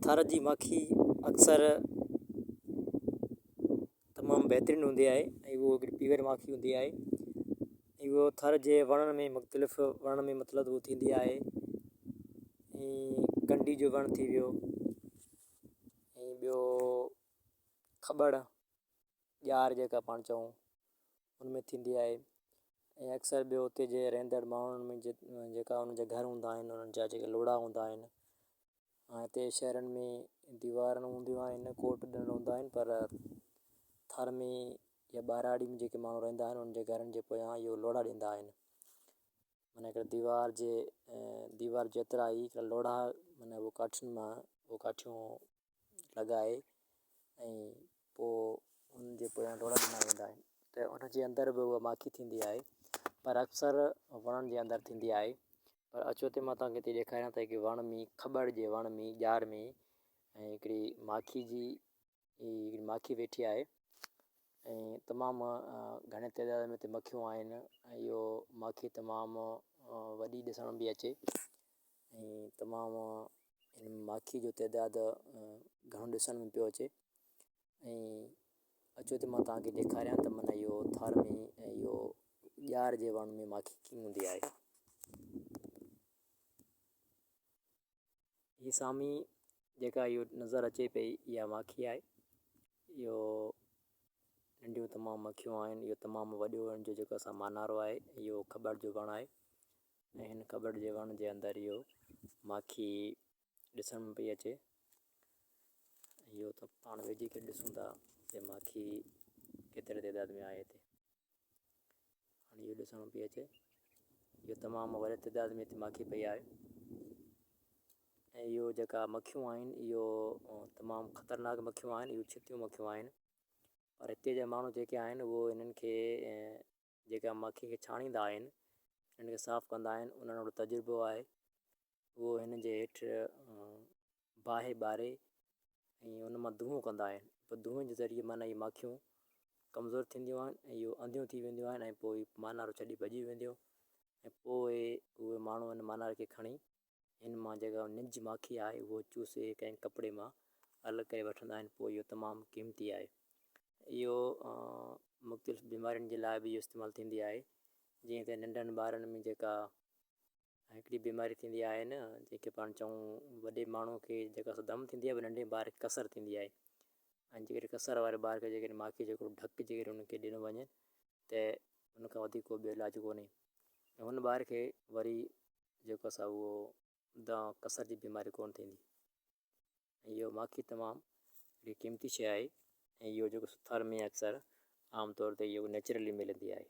थर जी माखी अक्सर तमामु बहितरीनु हूंदी आहे ऐं उहो हिकिड़ी प्योर माखी हूंदी आहे। ऐं उहो थर जे वण में मुख़्तलिफ़ वण में मतिलबु उहो थींदी आहे। ऐं कंडी जो वणु थी वियो ऐं ॿियो खॿड़ ॼार जेका पाण चऊं उनमें थींदी आहे। ऐं अक्सर ॿियो हुते जे रहंदड़ माण्हुनि में जेका उन्हनि जा घर हूंदा आहिनि उन्हनि जा जेके लोड़ा हूंदा आहिनि। हिते शहरनि में दीवार न हूंदियूं आहिनि, कोट ॾिनल हूंदा आहिनि, पर थर में या ॿाराड़ी में जेके माण्हू रहंदा आहिनि उन्हनि जे घरनि जे पोयां इहो लोड़ा ॾींदा आहिनि। माना हिकिड़े दीवार जेतिरा ई हिकिड़ा लोड़ा माना उहो काठियुनि मां उहो काठियूं लॻाए ऐं पोइ उन जे पोयां लोड़ा ॾिना वेंदा आहिनि। त उनजे अंदरि बि उहा माखी थींदी आहे, पर अक्सर वणनि जे अंदरि थींदी आहे। पर अचो त मां तव्हांखे हिते ॾेखारियां थो कि वण में खॿड़ जे वण में ॼार में ऐं हिकिड़ी माखी वेठी आहे ऐं तमामु घणे तइदाद में हिते मखियूं आहिनि। ऐं इहो माखी तमामु वॾी ॾिसण में बि अचे ऐं तमामु हिन माखी जो तइदादु घणो ॾिसण में पियो अचे। ऐं अचो त मां तव्हांखे ॾेखारियां त माना इहो थर में ऐं इहो ॼार जे वण में माखी कीअं हूंदी आहे। हीअ सामी जेका इहो नज़र अचे पई इहा माखी आहे। इहो नंढियूं तमामु मखियूं आहिनि। इहो तमामु वॾो वण जो जेको असां मानारो आहे, इहो खॿड़ जो वणु आहे ऐं हिन खॿड़ जे वण जे अंदरि इहो माखी ॾिसण में पई अचे। इहो त पाण वेझी करे ॾिसूं था कि माखी केतिरे तइदाद में आहे हिते। हाणे इहो ॾिसण में पई अचे, इहो तमामु वॾे तइदाद में हिते माखी पई आहे। ऐं इहो जेका मखियूं आहिनि इहो तमामु ख़तरनाक मखियूं आहिनि। इहो छितियूं मखियूं आहिनि, पर हिते जा माण्हू जेके आहिनि उहो हिननि खे जेका माखी खे छाणींदा आहिनि, हिननि खे साफ़ु कंदा आहिनि, उन्हनि वटि तजुर्बो आहे। उहो हिन जे हेठि बाहि ॿारे ऐं उन मां धुओं कंदा आहिनि। पोइ धुएं जे ज़रिए माना इहे माखियूं कमज़ोर थींदियूं आहिनि ऐं इहो अंधियूं थी वेंदियूं आहिनि ऐं पोइ मानारो छॾी भॼी वेंदियूं। ऐं पोइ उहे माण्हू हिन मानार खे खणी हिन मां जेका निज माखी आहे उहो चूसे कंहिं कपिड़े मां अलॻि करे वठंदा आहिनि। पोइ इहो तमामु क़ीमती आहे। इहो मुख़्तलिफ़ बीमारियुनि जे लाइ बि इहो इस्तेमालु थींदी आहे। जीअं त नंढनि ॿारनि में जेका हिकिड़ी बीमारी थींदी आहे न, जेके पाण चऊं वॾे माण्हू खे जेका दम थींदी आहे, नंढे ॿार खे कसर थींदी आहे। ऐं जेकॾहिं कसर वारे ॿार खे जेकॾहिं माखी जेको ढक जेकॾहिं हुनखे ॾिनो वञे त हुनखां वधीक को ॿियो इलाजु कोन्हे। ऐं हुन ॿार खे वरी जेको असां उहो कसर जी बीमारी कोन थींदी। ऐं इहो माखी तमामु हिकिड़ी क़ीमती शइ आहे। ऐं इहो जेको थर में अक्सर आम तौर ते इहो नेचुरली मिलंदी आहे।